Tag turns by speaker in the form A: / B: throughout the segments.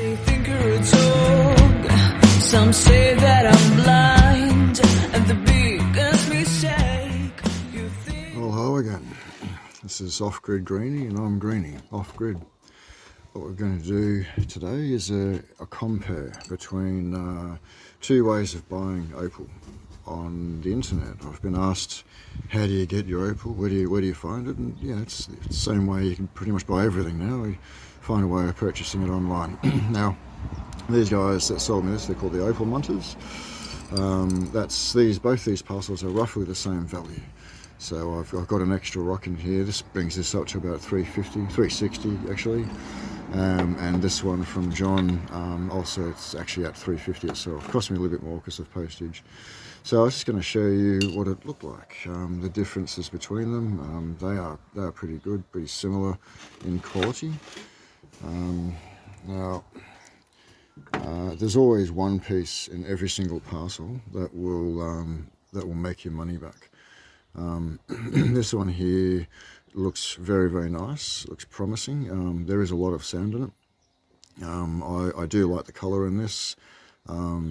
A: They think you're a dog. Some say that I'm blind, and the biggest mistake you think.
B: Well, hello again. This is Off-Grid Greenie, and I'm Greenie, Off-Grid. What we're going to do today is a compare between two ways of buying opal on the internet. I've been asked, how do you get your opal? Where do you find it? And yeah, it's the same way you can pretty much buy everything now. You find a way of purchasing it online. Now, these guys that sold me this, they're called the Opal Munters. Both these parcels are roughly the same value. So I've got an extra rock in here. This brings this up to about 350, 360 actually. And this one from John, also it's actually at 350 itself. Cost me a little bit more because of postage. So I was just going to show you what it looked like, the differences between them. They are pretty good, pretty similar in quality. Now, there's always one piece in every single parcel that will make your money back. This one here looks very, very nice, looks promising. There is a lot of sand in it. I do like the colour in this. I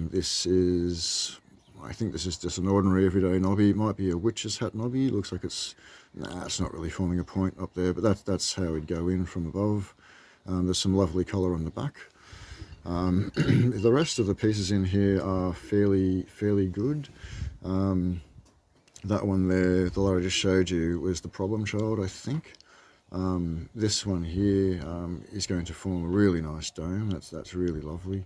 B: think this is just an ordinary everyday knobby. It might be a witch's hat knobby. Looks like it's not really forming a point up there, but that's how it'd go in from above. There's some lovely colour on the back. The rest of the pieces in here are fairly good. That one there, the lot I just showed you, was the problem child, I think. This one here is going to form a really nice dome. That's really lovely.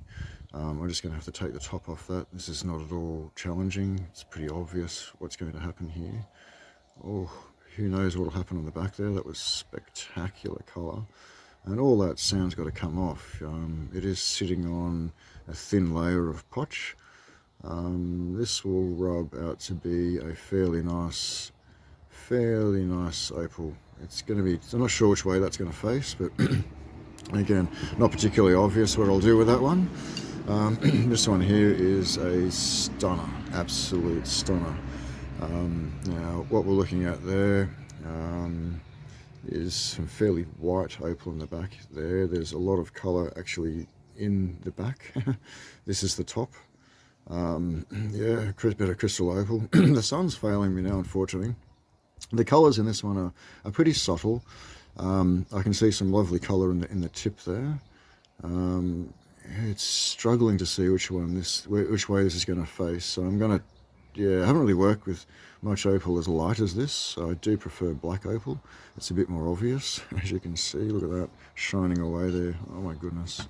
B: I'm just going to have to take the top off that. This is not at all challenging. It's pretty obvious what's going to happen here. Oh, who knows what will happen on the back there. That was spectacular colour. And all that sand's got to come off. It is sitting on a thin layer of potch. This will rub out to be a fairly nice opal. I'm not sure which way that's going to face, but again, not particularly obvious what I'll do with that one. This one here is a stunner, absolute stunner. Now, what we're looking at there is some fairly white opal in the back there. There's a lot of colour actually in the back. This is the top. Yeah, a bit of crystal opal. The sun's failing me now, unfortunately. The colours in this one are pretty subtle. I can see some lovely colour in the tip there. It's struggling to see which way this is going to face. So I haven't really worked with much opal as light as this. I do prefer black opal. It's a bit more obvious, as you can see. Look at that shining away there. Oh my goodness,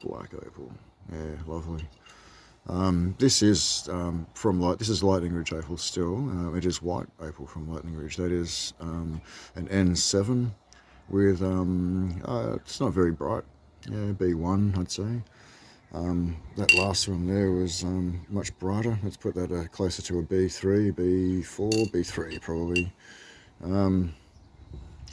B: black opal. Yeah, lovely. This is Lightning Ridge opal still. It is white opal from Lightning Ridge. That is an N7 with it's not very bright. Yeah, B1 I'd say. That last one there was much brighter. Let's put that closer to a B3, B4, B3 probably.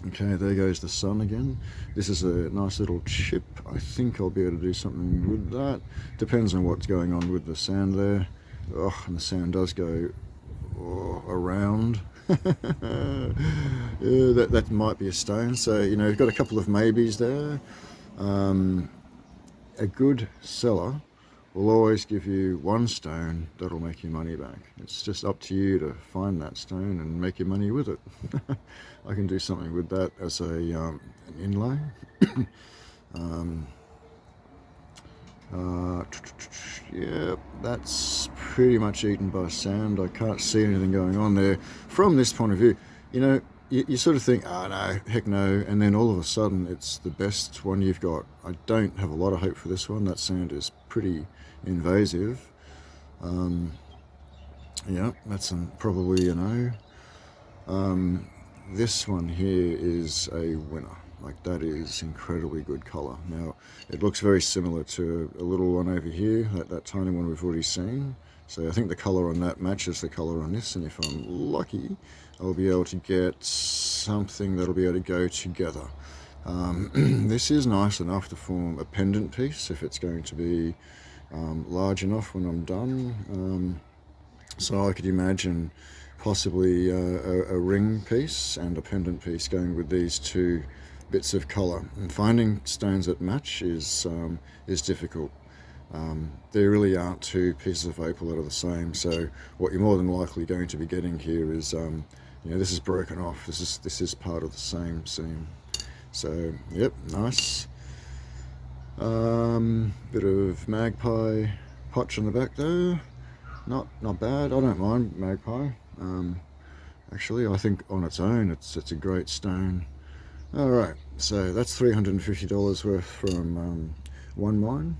B: Okay, there goes the sun again. This is a nice little chip. I think I'll be able to do something with that. Depends on what's going on with the sand there. Oh, and the sand does go around. Yeah, that might be a stone. So, you've got a couple of maybes there. A good seller will always give you one stone that'll make your money back. It's just up to you to find that stone and make your money with it. I can do something with that as an inlay. Yeah, that's pretty much eaten by sand. I can't see anything going on there. From this point of view, you sort of think, oh no, heck no, and then all of a sudden it's the best one you've got. I don't have a lot of hope for this one. That sand is pretty invasive. Yeah, that's probably a no. This one here is a winner. Like, that is incredibly good colour. Now, it looks very similar to a little one over here, that tiny one we've already seen. So I think the colour on that matches the colour on this, and if I'm lucky, I'll be able to get something that'll be able to go together. This is nice enough to form a pendant piece if it's going to be large enough when I'm done. So I could imagine possibly a ring piece and a pendant piece going with these two bits of colour, and finding stones that match is difficult. There really aren't two pieces of opal that are the same, so what you're more than likely going to be getting here is, this is broken off. This is part of the same seam. So, yep, nice. Bit of magpie potch on the back there. Not bad. I don't mind magpie. Actually, I think on its own, it's a great stone. All right, so that's $350 worth from one mine.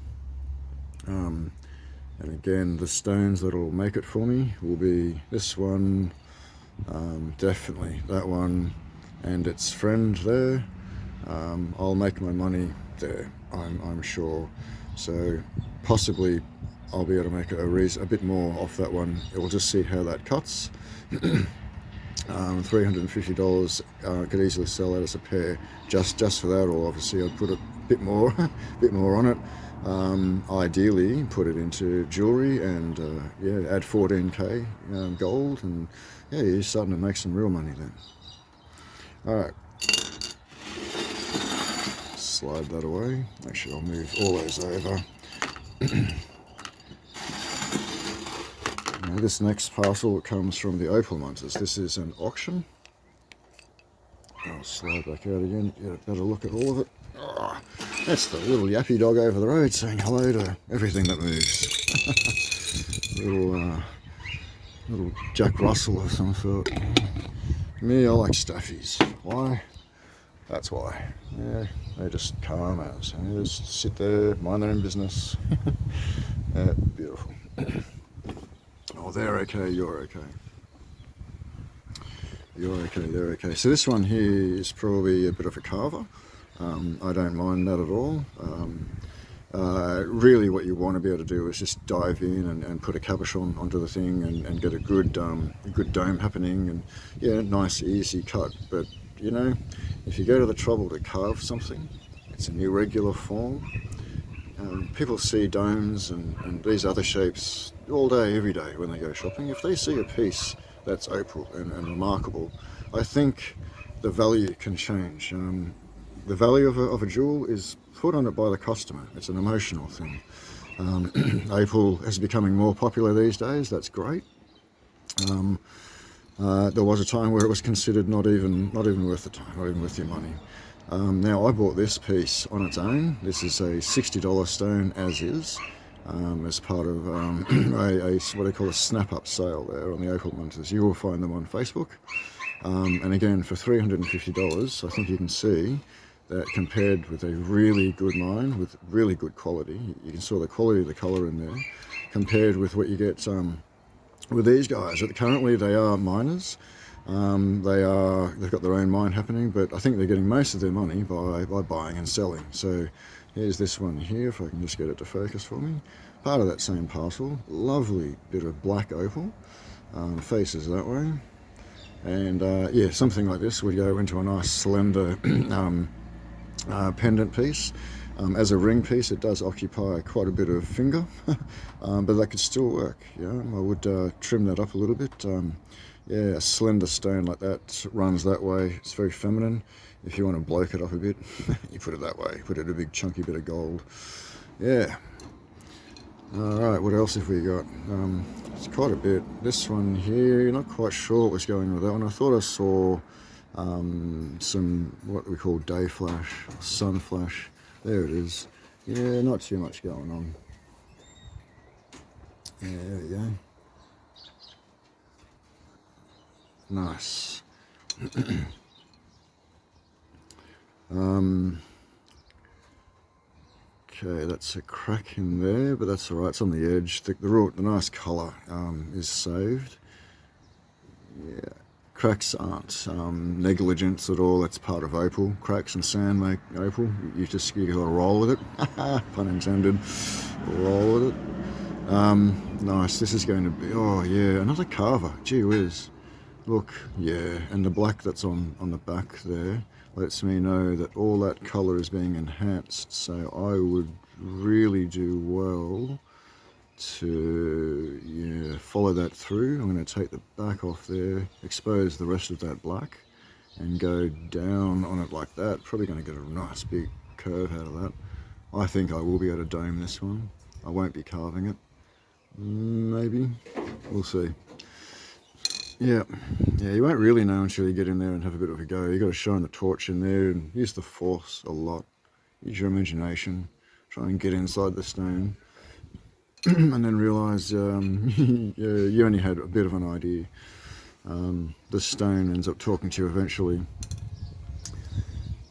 B: And again, the stones that'll make it for me will be this one, definitely that one, and its friend there. I'll make my money there, I'm sure. So possibly I'll be able to make a bit more off that one. We'll just see how that cuts. $350, could easily sell that as a pair just for that, or obviously I'd put a bit more on it. Ideally put it into jewelry and add 14k gold, and you're starting to make some real money then. All right, slide that away. Actually, I'll move all those over. Now, this next parcel comes from the opal miners. This is an auction. I'll slide back out again, get a better look at all of it. Oh, that's the little yappy dog over the road saying hello to everything that moves. little Jack Russell of some sort. Me, I like staffies. Why? That's why. Yeah, they're just calm as. They just sit there, mind their own business. Beautiful. Oh, they're okay, you're okay. You're okay, they're okay. So this one here is probably a bit of a carver. I don't mind that at all. Really what you want to be able to do is just dive in and put a cabochon onto the thing and get a good dome happening, and nice easy cut. But if you go to the trouble to carve something, it's an irregular form. People see domes and these other shapes all day, every day when they go shopping. If they see a piece that's opal and remarkable, I think the value can change. The value of a jewel is put on it by the customer. It's an emotional thing. Opal is becoming more popular these days. That's great. There was a time where it was considered not even worth the time, not even worth your money. Now I bought this piece on its own. This is a $60 stone as is, as part of what they call a snap-up sale there on the opal miners. You will find them on Facebook. And again, for $350, I think you can see that compared with a really good mine with really good quality, you can saw the quality of the colour in there, compared with what you get with these guys. Currently they are miners. They've got their own mine happening, but I think they're getting most of their money by buying and selling. So here's this one here, if I can just get it to focus for me. Part of that same parcel, lovely bit of black opal, faces that way. And something like this would go into a nice slender pendant piece. As a ring piece, it does occupy quite a bit of finger, but that could still work. I would trim that up a little bit. A slender stone like that runs that way. It's very feminine. If you want to bloke it up a bit, you put it that way. Put it a big chunky bit of gold. Yeah. All right, what else have we got? It's quite a bit. This one here, not quite sure what was going on with that one. I thought I saw some what we call day flash, sun flash. There it is. Yeah, not too much going on. Yeah, there we go. Nice. Okay, that's a crack in there, but that's all right. It's on the edge. The nice colour is saved. Yeah, cracks aren't negligence at all. That's part of opal. Cracks and sand make opal. You got to roll with it. Pun intended. Roll with it. Nice. This is going to be. Oh yeah, another carver. Gee whiz. Look, yeah, and the black that's on the back there lets me know that all that colour is being enhanced, so I would really do well to follow that through. I'm going to take the back off there, expose the rest of that black, and go down on it like that. Probably going to get a nice big curve out of that. I think I will be able to dome this one. I won't be carving it. Maybe. We'll see. Yeah, you won't really know until you get in there and have a bit of a go. You've got to shine the torch in there and use the force a lot. Use your imagination. Try and get inside the stone. And then realise you only had a bit of an idea. The stone ends up talking to you eventually.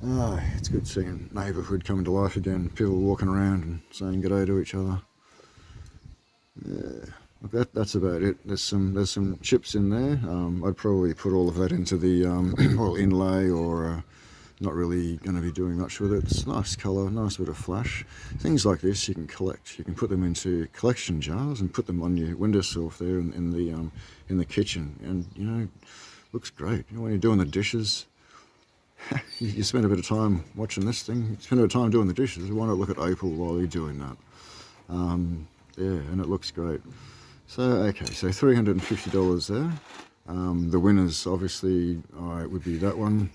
B: It's good seeing neighbourhood coming to life again. People walking around and saying g'day to each other. Yeah. That's about it. There's some chips in there. I'd probably put all of that into the inlay, or not really going to be doing much with it. It's nice colour, nice bit of flash. Things like this you can collect. You can put them into collection jars and put them on your windowsill there in the kitchen, and looks great. When you're doing the dishes, you spend a bit of time watching this thing. You spend a bit of time doing the dishes. Why not look at opal while you're doing that? And it looks great. So, okay, so $350 there. The winners, obviously, would be that one.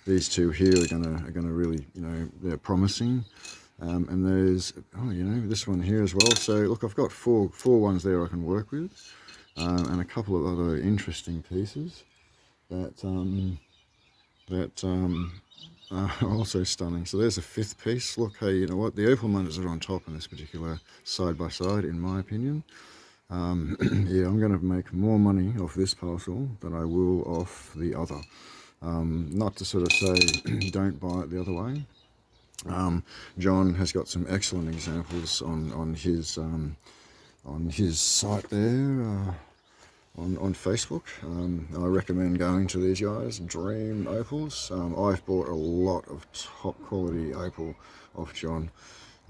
B: These two here are gonna really, they're promising. And there's, this one here as well. So, look, I've got four ones there I can work with, and a couple of other interesting pieces that are also stunning. So there's a fifth piece. Look, hey, you know what? The opal motors are on top in this particular side by side, in my opinion. I'm going to make more money off this parcel than I will off the other. Not to sort of say don't buy it the other way. John has got some excellent examples on his site there. On Facebook. I recommend going to these guys, Dream Opals. I've bought a lot of top quality opal off John.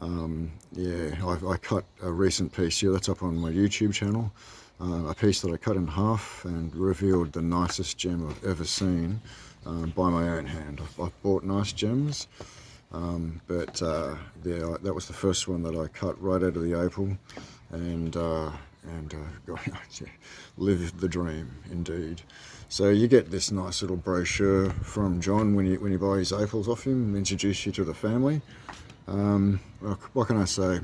B: I cut a recent piece here, that's up on my YouTube channel, a piece that I cut in half and revealed the nicest gem I've ever seen by my own hand. I've bought nice gems, but that was the first one that I cut right out of the opal, and live the dream indeed. So you get this nice little brochure from John when you buy his opals off him and introduce you to the family. What can I say?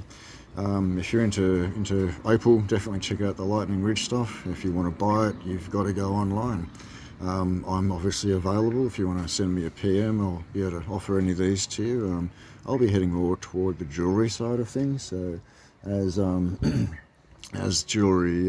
B: If you're into opal, definitely check out the Lightning Ridge stuff. If you want to buy it, you've got to go online. I'm obviously available. If you want to send me a PM, I'll be able to offer any of these to you. I'll be heading more toward the jewellery side of things. So as jewellery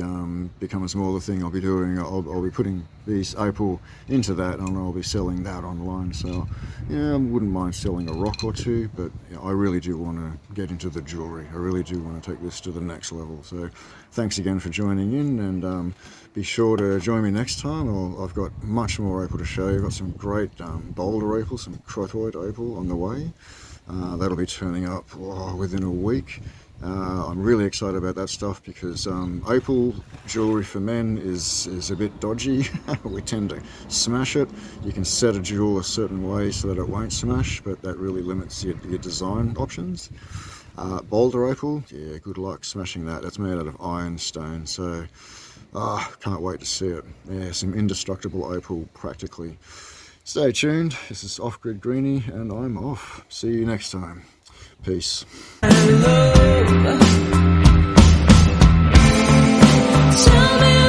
B: becomes more the thing I'll be doing, I'll be putting these opal into that, and I'll be selling that online. So I wouldn't mind selling a rock or two, but I really do want to get into the jewellery. I really do want to take this to the next level. So thanks again for joining in, and be sure to join me next time. I've got much more opal to show you. I've got some great boulder opal, some crotoid opal on the way. That'll be turning up within a week. I'm really excited about that stuff because opal jewellery for men is a bit dodgy. We tend to smash it. You can set a jewel a certain way so that it won't smash, but that really limits your design options. Boulder opal, good luck smashing that. That's made out of ironstone, so can't wait to see it. Some indestructible opal practically. Stay tuned. This is Off Grid Greenie, and I'm off. See you next time. Peace.
A: Tell me